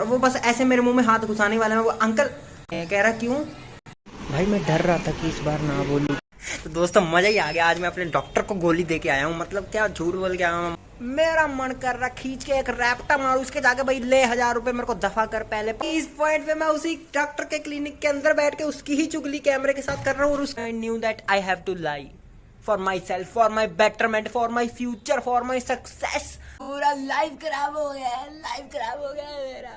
वो बस ऐसे मेरे मुंह में हाथ घुसाने वाला है। वो अंकल कह रहा क्यों भाई, मैं डर रहा था कि इस बार ना बोलूं। तो दोस्तों मजा ही आ गया, आज मैं अपने डॉक्टर को गोली दे के आया हूँ। मतलब क्या झूठ बोल के आया हूँ। मेरा मन कर रहा खींच के एक रैप्टा मारू उसके जाके, भाई ले 1000 रुपए मेरे को दफा कर पहले। इस पॉइंट पे मैं उसी डॉक्टर के क्लिनिक के अंदर बैठ के उसकी ही चुगली कैमरे के साथ कर रहा हूँ। और I knew that I have to lie for myself, for my betterment, for my future, for my success. पूरा लाइफ खराब हो गया है, लाइफ खराब हो गया है मेरा।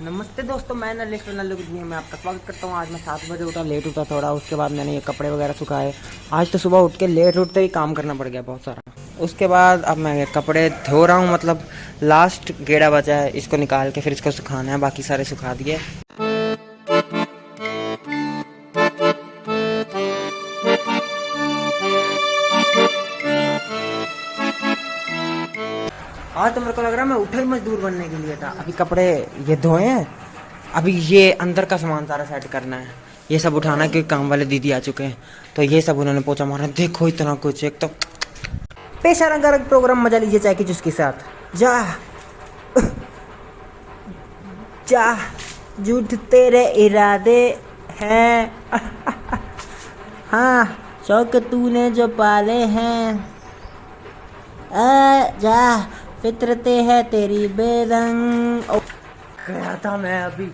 नमस्ते दोस्तों, मैं नलिश मैं आपका स्वागत करता हूँ। आज मैं 7 बजे उठा, लेट उठा थोड़ा। उसके बाद मैंने ये कपड़े वगैरह सुखाए। आज तो सुबह उठ के लेट उठते ही काम करना पड़ गया बहुत सारा। उसके बाद अब मैं ये कपड़े धो रहा हूँ, मतलब लास्ट गेड़ा बचा है, इसको निकाल के फिर इसको सुखाना है। बाकी सारे सुखा दिए। आज तो मेरे को लग रहा है मैं उठा ही मजदूर बनने के लिए था। अभी कपड़े ये धोए हैं, अभी ये अंदर का सामान सारा सेट करना है, ये सब उठाना है क्योंकि काम वाले दीदी आ चुके हैं। तो ये सब उन्होंने पोछा मारा। देखो इतना कुछ, एक तो पेशा रंगारंग प्रोग्राम, मजा लीजिए चाय की चुस्की साथ। जा जा झूठ तेरे इरादे हैं हाँ शौक तूने जो पाले हैं, जा फितरते है तेरी बेरंग। गया था मैं अभी।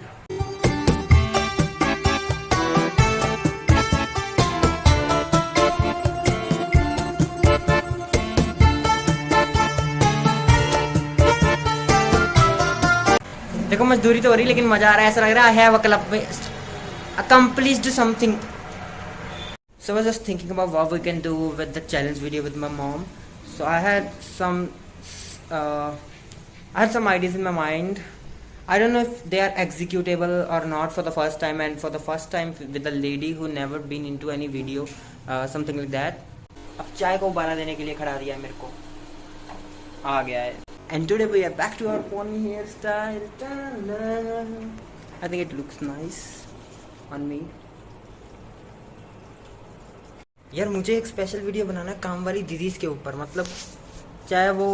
देखो मजदूरी तो हो रही लेकिन मजा आ रहा है, ऐसा लग रहा है I have accomplished something. So I was just thinking about what we can do with the challenge video with my mom. So I had some ideas in my mind. I don't know if they are executable or not for the first time, and for the first time with a lady who never been into any video, something like that. अब चाय को उबाला देने के लिए खड़ा दिया है, मेरे को आ गया है। And today we are back to our pony hairstyle. I think it looks nice on me. यार मुझे एक स्पेशल वीडियो बनाना है काम वाली दीदीज के ऊपर, मतलब चाहे वो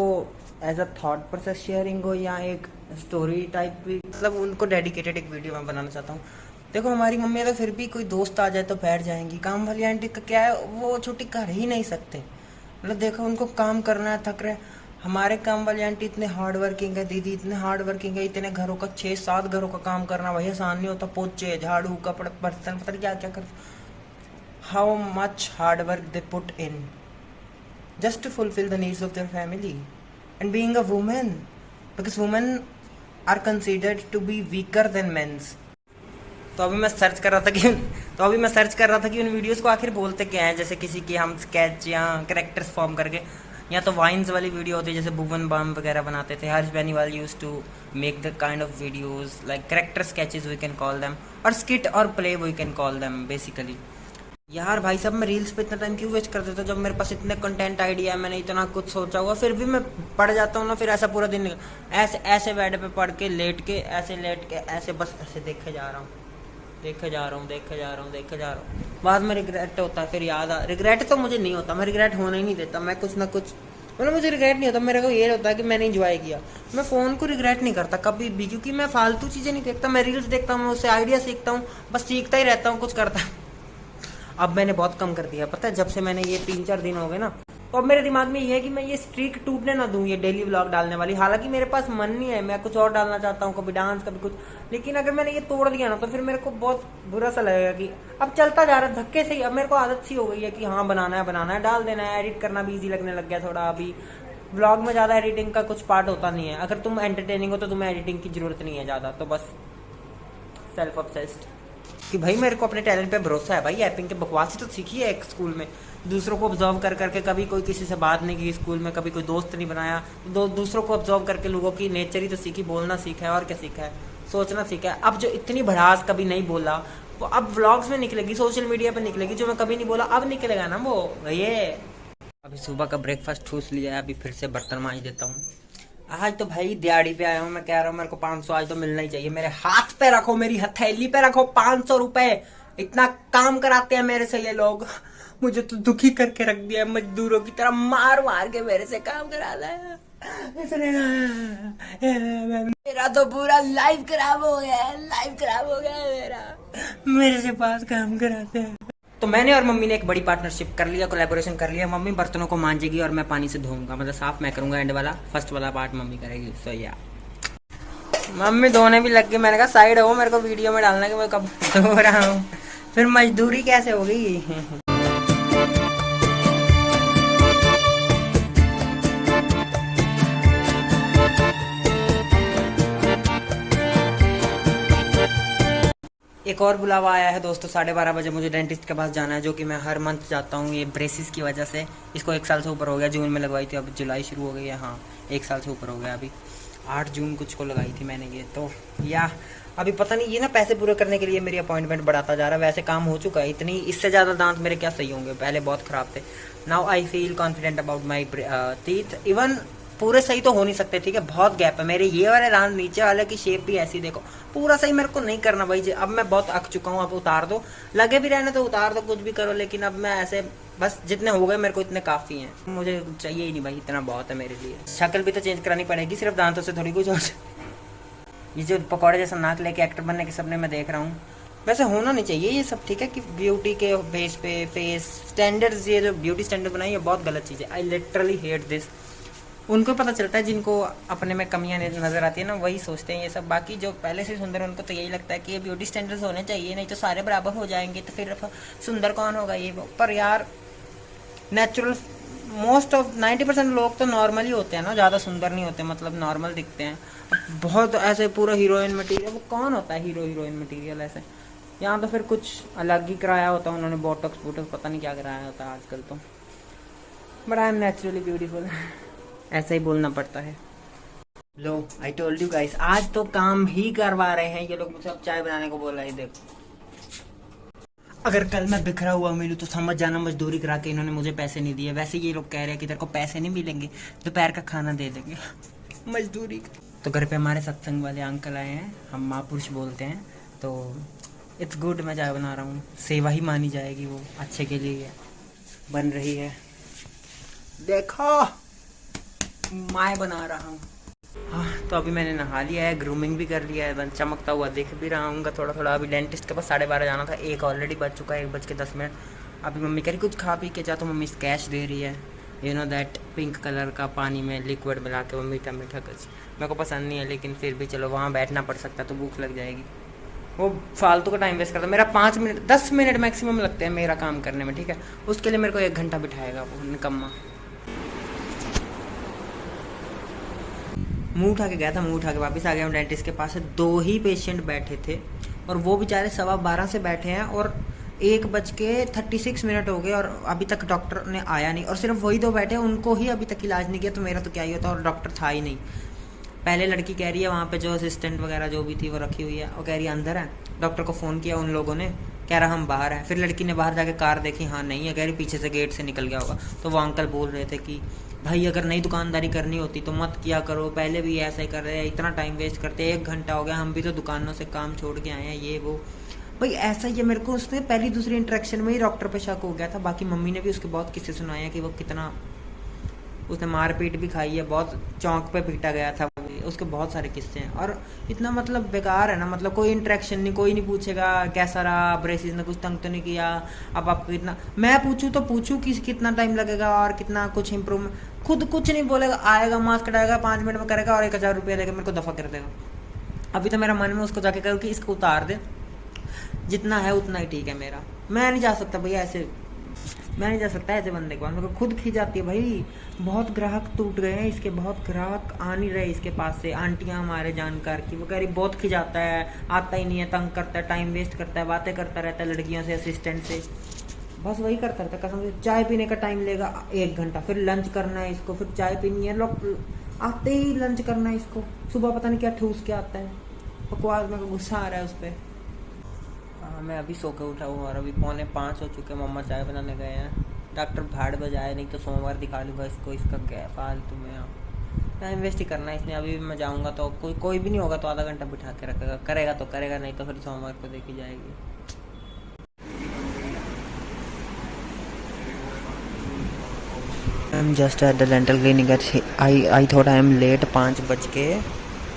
as a thought process sharing हो या एक स्टोरी टाइप भी, मतलब उनको डेडिकेटेड एक वीडियो मैं बनाना चाहता हूँ। देखो हमारी मम्मी तो फिर भी कोई दोस्त आ जाए तो बैठ जाएंगी, काम वाली आंटी का क्या है, वो छुट्टी कर ही नहीं सकते। मतलब देखो उनको काम करना है, थक रहे। हमारे काम वाली आंटी इतने हार्ड वर्किंग है, दीदी इतने हार्ड वर्किंग है, इतने घरों का 6-7 घरों का काम करना वही आसान नहीं होता। पोचे झाड़ू कपड़े बर्तन पता नहीं क्या क्या कर, how much hard work they put in just to fulfill the needs of their family and being a woman, because women are considered to be weaker than men. तो अभी मैं सर्च कर रहा था कि उन वीडियोस को आखिर बोलते क्या हैं। जैसे किसी की हम स्केच या कैरेक्टर्स फॉर्म करके, या तो वाइन्स वाली वीडियो होती है जैसे भुवन बाम वगैरह बनाते थे। Harsh Beniwal used to make the kind of videos like character sketches we can call them, और स्किट और play we can call them basically. यार भाई साहब मैं रील्स पे इतना टाइम क्यों वेस्ट कर देता हूँ जब मेरे पास इतने कंटेंट आइडिया है, मैंने इतना कुछ सोचा हुआ, फिर भी मैं पढ़ जाता हूँ ना। फिर ऐसा पूरा दिन ऐसे बेड पे पढ़ के लेट के ऐसे बस ऐसे देखे जा रहा हूँ। बाद में रिग्रेट होता है, फिर याद आ, रिग्रेट तो मुझे नहीं होता, मैं रिग्रेट होने ही नहीं देता। मैं कुछ ना कुछ, मतलब मुझे रिग्रेट नहीं होता, मेरे को ये होता है कि मैंने एंजॉय किया। मैं फ़ोन को रिग्रेट नहीं करता कभी भी, क्योंकि मैं फालतू चीज़ें नहीं देखता। मैं रील्स देखता हूँ, उससे आइडिया सीखता हूँ, बस सीखता ही रहता हूँ, कुछ करता। अब मैंने बहुत कम कर दिया पता है, जब से मैंने ये 3-4 दिन हो गए ना, तो अब मेरे दिमाग में ये है कि मैं ये स्ट्रीक टूटने ना दूं, ये डेली व्लॉग डालने वाली। हालांकि मेरे पास मन नहीं है, मैं कुछ और डालना चाहता हूँ, कभी डांस कभी कुछ, लेकिन अगर मैंने ये तोड़ दिया ना तो फिर मेरे को बहुत बुरा सा लगेगा कि अब चलता जा रहा है धक्के से ही। अब मेरे को आदत सी हो गई है कि हाँ बनाना है डाल देना है। एडिट करना भी ईजी लगने लग गया थोड़ा। अभी व्लॉग में ज़्यादा एडिटिंग का कुछ पार्ट होता नहीं है। अगर तुम एंटरटेनिंग हो तो तुम्हें एडिटिंग की जरूरत नहीं है ज़्यादा, तो बस सेल्फ ऑब्सेस्ड कि भाई मेरे को अपने टैलेंट पे भरोसा है। भाई एपिंग के बकवास ही तो सीखी है एक स्कूल में, दूसरों को ऑब्जर्व कर करके। कभी कोई किसी से बात नहीं की स्कूल में, कभी कोई दोस्त नहीं बनाया, दूसरों को ऑब्जर्व करके लोगों की नेचर ही तो सीखी। बोलना सीखा है और क्या सीखा है, सोचना सीखा है। अब जो इतनी भड़ास कभी नहीं बोला वो अब व्लॉग्स में निकलेगी, सोशल मीडिया पर निकलेगी। जो मैं कभी नहीं बोला अब निकलेगा ना वो ये। अभी सुबह का ब्रेकफास्ट ठूस लिया है, अभी फिर से बर्तन मांज देता हूँ। आज तो भाई दिहाड़ी पे आया हूँ, मैं कह रहा हूँ मेरे को 500 आज तो मिलना ही चाहिए। मेरे हाथ पे रखो, मेरी हथेली पे रखो 500 रुपए। इतना काम कराते हैं मेरे से ये लोग, मुझे तो दुखी करके रख दिया है। मजदूरों की तरह मार मार के मेरे से काम कराना है। इसने मेरा तो पूरा लाइफ खराब हो गया है, लाइफ खराब हो गया है मेरा। मेरे से पास काम कराते हैं। तो मैंने और मम्मी ने एक बड़ी पार्टनरशिप कर लिया, कोलैबोरेशन कर लिया। मम्मी बर्तनों को मांजेगी और मैं पानी से धोऊंगा, मतलब साफ मैं करूंगा, एंड वाला फर्स्ट वाला पार्ट मम्मी करेगी। सो या मम्मी धोने भी लग गई। मैंने कहा साइड हो, मेरे को वीडियो में डालना कि मैं कब धो रहा हूँ, फिर मजदूरी कैसे होगी। एक और बुलावा आया है दोस्तों, 12:30 बजे मुझे डेंटिस्ट के पास जाना है, जो कि मैं हर मंथ जाता हूँ। ये ब्रेसिस की वजह से इसको 1 साल से ऊपर हो गया। जून में लगवाई थी, अब जुलाई शुरू हो गई है। हाँ 1 साल से ऊपर हो गया। अभी 8 जून कुछ को लगाई थी मैंने ये। तो या अभी पता नहीं, ये ना पैसे पूरे करने के लिए मेरी अपॉइंटमेंट बढ़ाता जा रहा है। वैसे काम हो चुका है, इतनी इससे ज़्यादा दांत मेरे क्या सही होंगे, पहले बहुत ख़राब थे। Now I feel confident about my teeth. Even पूरे सही तो हो नहीं सकते, ठीक है, बहुत गैप है मेरे। ये वाले दांत नीचे वाले की शेप भी ऐसी देखो, पूरा सही मेरे को नहीं करना भाई जी। अब मैं बहुत अक चुका हूँ, अब उतार दो, लगे भी रहने तो उतार दो, कुछ भी करो, लेकिन अब मैं ऐसे बस जितने हो गए मेरे को इतने काफ़ी हैं। मुझे चाहिए ही नहीं भाई, इतना बहुत है मेरे लिए। शक्ल भी तो चेंज करानी पड़ेगी, सिर्फ दांतों से थोड़ी कुछ हो। ये जो पकौड़े जैसा नाक लेके एक्टर बनने के सपने में देख रहा हूँ, वैसे होना नहीं चाहिए ये सब, ठीक है, कि ब्यूटी के बेस पे फेस स्टैंडर्ड्स, ये जो ब्यूटी स्टैंडर्ड बनाई है बहुत गलत चीज़ है। I literally hate this. उनको पता चलता है जिनको अपने में कमियां नजर आती है ना, वही सोचते हैं ये सब। बाकी जो पहले से सुंदर है उनको तो यही लगता है कि ये ब्यूटी स्टैंडर्ड्स होने चाहिए, नहीं तो सारे बराबर हो जाएंगे, तो फिर सुंदर कौन होगा ये वो। पर यार नेचुरल मोस्ट ऑफ 90% लोग तो नॉर्मल ही होते हैं ना, ज़्यादा सुंदर नहीं होते, मतलब नॉर्मल दिखते हैं। बहुत ऐसे पूरा हीरोइन मटेरियल, वो कौन होता है हीरो हीरोइन मटेरियल ऐसे। यहाँ तो फिर कुछ अलग ही कराया होता है उन्होंने, बोटॉक्स बोटॉक्स पता नहीं क्या कराया होता है आजकल तो। But I am naturally beautiful, ऐसा ही बोलना पड़ता है। लो आई टोल्ड यू गाइस, आज तो काम ही करवा रहे हैं ये लोग मुझसे। अब चाय बनाने को बोला है, देखो। अगर कल मैं बिखरा हुआ मिलूँ तो समझ जाना मजदूरी करा के इन्होंने मुझे पैसे नहीं दिए। वैसे ये लोग कह रहे हैं कि तेरे को पैसे नहीं मिलेंगे, दोपहर का खाना दे देंगे मजदूरी। तो घर पे हमारे सत्संग वाले अंकल आए हैं, हम महापुरुष बोलते हैं, तो इट्स गुड। मैं चाय बना रहा हूँ, सेवा ही मानी जाएगी, वो अच्छे के लिए बन रही है। देखो मैं बना रहा हूँ। हाँ तो अभी मैंने नहा लिया है, ग्रूमिंग भी कर लिया है, चमकता हुआ दिख भी रहा हूँ थोड़ा थोड़ा। अभी डेंटिस्ट के पास 12:30 जाना था, 1 ऑलरेडी बज चुका है, 1:10। अभी मम्मी कह रही कुछ खा पी के जा, तो मम्मी स्कैश दे रही है, you know that pink colour का पानी में लिक्विड मिला के, वो मीठा मीठा कुछ मेरे को पसंद नहीं है, लेकिन फिर भी चलो वहाँ बैठना पड़ सकता है तो भूख लग जाएगी। वो फालतू का टाइम वेस्ट करता है मेरा। 5 मिनट 10 मिनट मैक्सिमम लगते हैं मेरा काम करने में, ठीक है, उसके लिए मेरे को 1 घंटा बिठाएगा वो निकम्मा। मुंह उठा के गया था, मुंह उठा के वापस आ गया हूँ डेंटिस्ट के पास से। 2 ही पेशेंट बैठे थे और वो बेचारे 12:15 से बैठे हैं, और 1:36 हो गए और अभी तक डॉक्टर ने आया नहीं। और सिर्फ वही 2 बैठे, उनको ही अभी तक इलाज नहीं किया, तो मेरा तो क्या ही होता। और डॉक्टर था ही नहीं। पहले लड़की कह रही है वहाँ पे जो असिस्टेंट वगैरह जो भी थी वो रखी हुई है, वो कह रही है अंदर है। डॉक्टर को फ़ोन किया उन लोगों ने, कह रहा हम बाहर हैं। फिर लड़की ने बाहर जाके कार देखी, हाँ नहीं है, कह रही पीछे से गेट से निकल गया होगा। तो वो अंकल बोल रहे थे कि भाई अगर नई दुकानदारी करनी होती तो मत किया करो, पहले भी ऐसा ही कर रहे हैं, इतना टाइम वेस्ट करते हैं, 1 घंटा हो गया, हम भी तो दुकानों से काम छोड़ के आए हैं, ये वो। भाई ऐसा ही है। मेरे को उसने पहली दूसरी इंटरेक्शन में ही डॉक्टर पे शक हो गया था। बाकी मम्मी ने भी उसके बहुत किस्से सुनाए हैं कि वो कितना, उसने मारपीट भी खाई है, बहुत चौंक पे पीटा गया था, उसके बहुत सारे किस्से हैं। और इतना मतलब बेकार है ना, मतलब कोई इंटरेक्शन नहीं, कोई नहीं पूछेगा कैसा रहा, ब्रेसिस ने कुछ तंग तो नहीं किया। अब आपको इतना मैं पूछूं तो पूछूं कि कितना टाइम लगेगा और कितना कुछ इम्प्रूवमेंट, खुद कुछ नहीं बोलेगा, आएगा मास्क हटाएगा 5 मिनट में करेगा और 1000 रुपया देगा मेरे को दफ़ा कर देगा। अभी तो मेरा मन में उसको जाके करूँ कि इसको उतार दे, जितना है उतना ही ठीक है मेरा। मैं नहीं जा सकता भैया ऐसे, मैं नहीं जा सकता ऐसे बंदे के पास, मेरे को खुद खिंचाती है भाई। बहुत ग्राहक टूट गए हैं इसके, बहुत ग्राहक आ नहीं रहे इसके पास से। आंटियां हमारे जानकार की, वो कह रही बहुत खिंचाता है, आता ही नहीं है, तंग करता है, टाइम वेस्ट करता है, बातें करता रहता है लड़कियों से, असिस्टेंट से, बस वही करता रहता है कसम से। चाय पीने का टाइम लेगा 1 घंटा, फिर लंच करना है इसको, फिर चाय पीनी है, लोग आते ही लंच करना है इसको। सुबह पता नहीं क्या ठूस के आता है, बकवास, मेरे को गुस्सा आ रहा है उस पर। मैं अभी सो के उठा हूँ और अभी 4:45 हो चुके हैं, मम्मा चाय बनाने गए हैं। डॉक्टर भाड़ बजाए, नहीं तो सोमवार दिखा लूँगा इसको, इसका क्या फालतू में यहाँ टाइम वेस्ट ही करना है इसमें। अभी भी मैं जाऊँगा तो कोई भी नहीं होगा तो आधा घंटा बिठा के रखेगा, करेगा तो करेगा, नहीं तो फिर सोमवार को देखी जाएगी। I am just at the dental clinic. I thought I am late 5 बज के,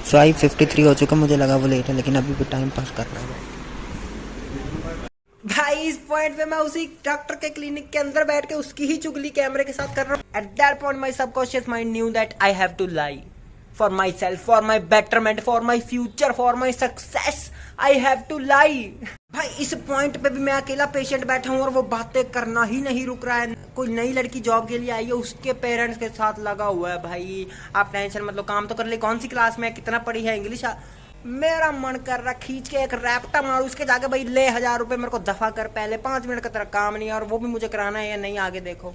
सो आई 53 हो चुका, मुझे लगा वो लेट है, लेकिन अभी भी टाइम पास करना है भाई। इस पॉइंट पे मैं उसी डॉक्टर के क्लिनिक के अंदर बैठ के उसकी ही चुगली कैमरे के साथ कर रहा हूँ। At that point my subconscious mind knew that I have to lie for myself, for my betterment, for my future, for my success. I have to lie. भाई इस पॉइंट पे भी मैं अकेला पेशेंट बैठा हूँ और वो बातें करना ही नहीं रुक रहा है। कोई नई लड़की जॉब के लिए आई है, उसके पेरेंट्स के साथ लगा हुआ है। भाई आप टेंशन मतलब काम तो कर ले, कौन सी क्लास में कितना पढ़ी है इंग्लिश। मेरा मन कर रहा खींच के एक रैप्टा मारू उसके जाके, भाई ले 1000 रुपए मेरे को दफा कर, पहले 5 मिनट का तेरा काम नहीं है और वो भी मुझे कराना है या नहीं, आगे देखो।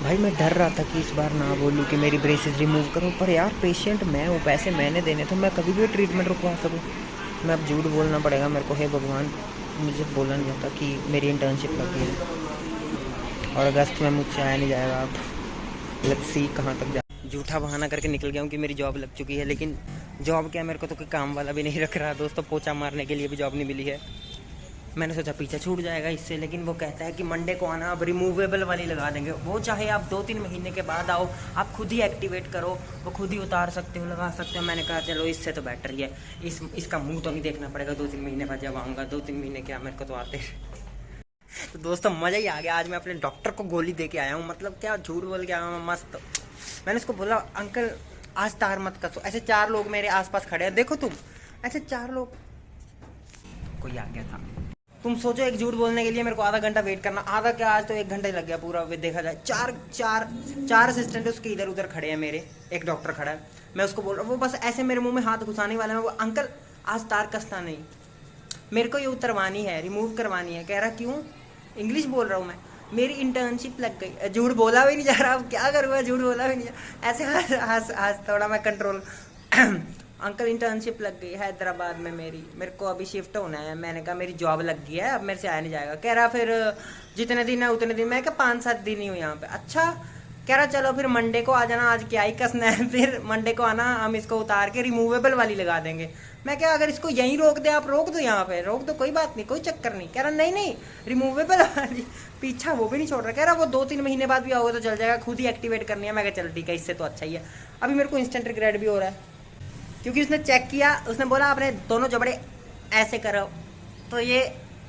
भाई मैं डर रहा था कि इस बार ना बोलूँ कि मेरी ब्रेसेस रिमूव करो, पर यार पेशेंट मैं हूँ, पैसे मैंने देने तो मैं कभी भी ट्रीटमेंट रुकवा सकूँ। मैं अब झूठ बोलना पड़ेगा मेरे को। हे भगवान, मुझे बोलना नहीं होता कि मेरी इंटर्नशिप लगी है और अगस्त में मुझसे आया नहीं जाएगा। अब लेट्स सी कहाँ तक जा। झूठा बहाना करके निकल गया हूँ कि मेरी जॉब लग चुकी है, लेकिन जॉब क्या, मेरे को तो कोई काम वाला भी नहीं रख रहा दोस्तों। पोछा मारने के लिए भी जॉब नहीं मिली है। मैंने सोचा पीछे छूट जाएगा इससे, लेकिन वो कहता है कि मंडे को आना, अब रिमूवेबल वाली लगा देंगे। वो चाहे आप 2-3 महीने के बाद आओ, आप खुद ही एक्टिवेट करो, वो खुद ही उतार सकते हो, लगा सकते हो। मैंने कहा चलो इससे तो बेटर ही है, इसका मुंह तो नहीं देखना पड़ेगा 2-3 महीने बाद जब आऊँगा। 2-3 महीने क्या, मेरे को तो आते। तो दोस्तों मज़ा ही आ गया। आज मैं अपने डॉक्टर को गोली दे के आया हूँ, मतलब क्या झूठ बोल के आया हूँ मस्त। मैंने उसको बोला अंकल आज तार मत कसो। ऐसे 4 लोग मेरे आसपास खड़े हैं, देखो तुम, ऐसे 4 लोग। कोई आ गया था। तुम सोचो एक झूठ बोलने के लिए मेरे को आधा घंटा वेट करना, आधा क्या आज तो 1 घंटा ही लग गया पूरा देखा जाए। चार असिस्टेंट उसके इधर उधर खड़े हैं मेरे, एक डॉक्टर खड़ा है। मैं उसको बोल रहा हूँ, वो बस ऐसे मेरे मुंह में हाथ घुसाने वाला है। वो अंकल आज तार कसना नहीं, मेरे को ये उतरवानी है, रिमूव करवानी है। कह रहा क्यों, इंग्लिश बोल रहा हूँ मैं, मेरी इंटर्नशिप लग गई। झूठ बोला भी नहीं जा रहा, अब क्या करूँगा, झूठ बोला भी नहीं जा। ऐसे हंस थोड़ा मैं कंट्रोल। अंकल इंटर्नशिप लग गई हैदराबाद में मेरे को अभी शिफ्ट होना है। मैंने कहा मेरी जॉब लग गई है, अब मेरे से आया नहीं जाएगा। कह रहा फिर जितने दिन है उतने दिन। मैं क्या 5-7 दिन ही हूँ यहाँ पे। अच्छा, कह रहा चलो फिर मंडे को आ जाना, आज क्या ही कसना है, फिर मंडे को आना, हम इसको उतार के रिमूवेबल वाली लगा देंगे। मैं क्या अगर इसको यहीं रोक दे, आप रोक दो यहाँ पे, रोक दो, कोई बात नहीं, कोई चक्कर नहीं। कह रहा नहीं रिमूवेबल वाली, पीछा वो भी नहीं छोड़ रहा। कह रहा वो 2-3 महीने बाद भी आओगे तो चल जाएगा, खुद ही एक्टिवेट करनी है। मैं कहा चल ठीक है, इससे तो अच्छा ही है। अभी मेरे को इंस्टेंट रिग्रेट भी हो रहा है क्योंकि उसने चेक किया, उसने बोला आपने दोनों जबड़े ऐसे करो, तो ये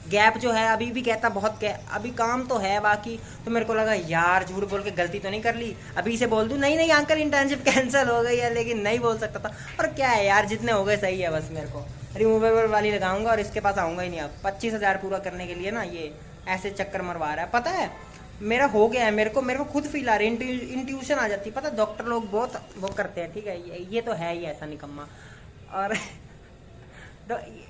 गैप जो है अभी भी कहता बहुत अभी काम तो है बाकी। तो मेरे को लगा यार झूठ बोल के गलती तो नहीं कर ली, अभी इसे बोल दूं नहीं अंकल इंटर्नशिप कैंसिल हो गई है, लेकिन नहीं बोल सकता था। और क्या है यार, जितने हो गए सही है। बस मेरे को रिमूवेबल वाली लगाऊंगा और इसके पास आऊँगा ही नहीं। अब 25,000 पूरा करने के लिए ना ये ऐसे चक्कर मरवा रहा है। पता है मेरा हो गया है, मेरे को खुद फील आ रही है, इंट्यूशन आ जाती है। पता डॉक्टर लोग बहुत वो करते हैं, ठीक है, ये तो है ही ऐसा निकम्मा। और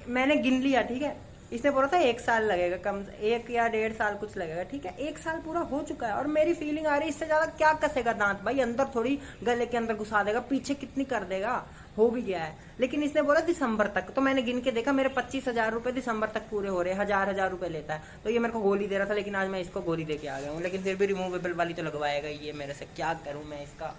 मैंने गिन लिया, ठीक है, इसने बोला था 1 साल लगेगा, कम 1 या 1.5 साल कुछ लगेगा, ठीक है। 1 साल पूरा हो चुका है और मेरी फीलिंग आ रही है इससे ज्यादा क्या कसेगा दांत भाई, अंदर थोड़ी गले के अंदर घुसा देगा, पीछे कितनी कर देगा, हो भी गया है। लेकिन इसने बोला दिसंबर तक, तो मैंने गिन के देखा मेरे 25,000 रुपए दिसंबर तक पूरे हो रहे हैं। 1000 रुपए लेता है, तो ये मेरे को गोली दे रहा था, लेकिन आज मैं इसको गोली दे के आ गया हूँ। लेकिन फिर भी रिमूवेबल वाली तो लगवाएगा ये मेरे से, क्या करूँ मैं, इसका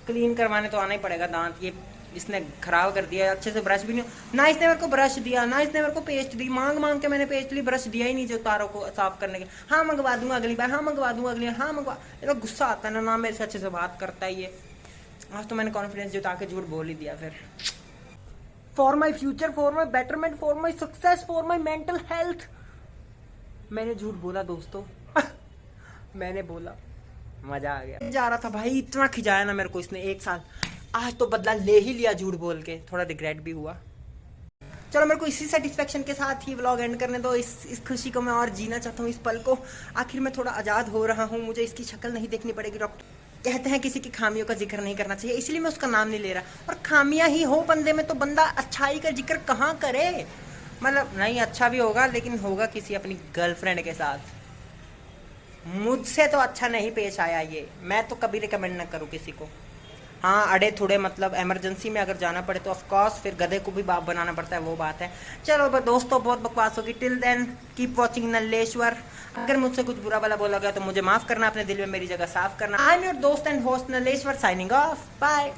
क्लीन करवाने तो आना ही पड़ेगा दांत। ये इसने खराब कर दिया, अच्छे से ब्रश भी नहीं ना इसने मेरे को ब्रश दिया, ना इसने मेरे को पेस्ट दी। मांग के मैंने पेस्ट ली, ब्रश दिया ही नहीं जो तारों को साफ करने के। हाँ मंगवा दूंगा अगली बार, हाँ मंगवा दूंगा अगली बार, हाँ मंगवा। ये गुस्सा आता है ना मेरे से अच्छे से बात करता है ये। आज तो मैंने कॉन्फिडेंस जुटा के झूठ बोल ही दिया फिर। For my future, for my betterment, for my success, for my mental health, मैंने झूठ बोला दोस्तों। मैंने बोला, मजा आ गया। जा रहा था भाई, इतना खिंचाया ना मेरे को इसने 1 साल। आज तो बदला ले ही लिया झूठ बोल के, थोड़ा रिग्रेट भी हुआ। चलो मेरे को इसी सेटिस्फेक्शन के साथ ही व्लॉग एंड करने दो। इस खुशी को मैं और जीना चाहता हूँ, इस पल को। आखिर मैं थोड़ा आज़ाद हो रहा हूँ, मुझे इसकी शक्ल नहीं देखनी पड़ेगी। डॉक्टर कहते हैं किसी की खामियों का जिक्र नहीं करना चाहिए, इसलिए मैं उसका नाम नहीं ले रहा। और खामियां ही हो बंदे में तो बंदा अच्छाई का जिक्र कहाँ करे। मतलब नहीं, अच्छा भी होगा लेकिन होगा किसी अपनी गर्लफ्रेंड के साथ। मुझसे तो अच्छा नहीं पेश आया ये, मैं तो कभी रिकमेंड ना करूँ किसी को। हाँ अड़े थोड़े मतलब इमरजेंसी में अगर जाना पड़े तो ऑफ कोर्स फिर गधे को भी बाप बनाना पड़ता है, वो बात है। चलो दोस्तों बहुत बकवास होगी। Till then keep watching Nalleshwar. अगर मुझसे कुछ बुरा भला बोला गया तो मुझे माफ करना, अपने दिल में मेरी जगह साफ करना। आई एम योर दोस्त and host Nalleshwar, signing off, bye.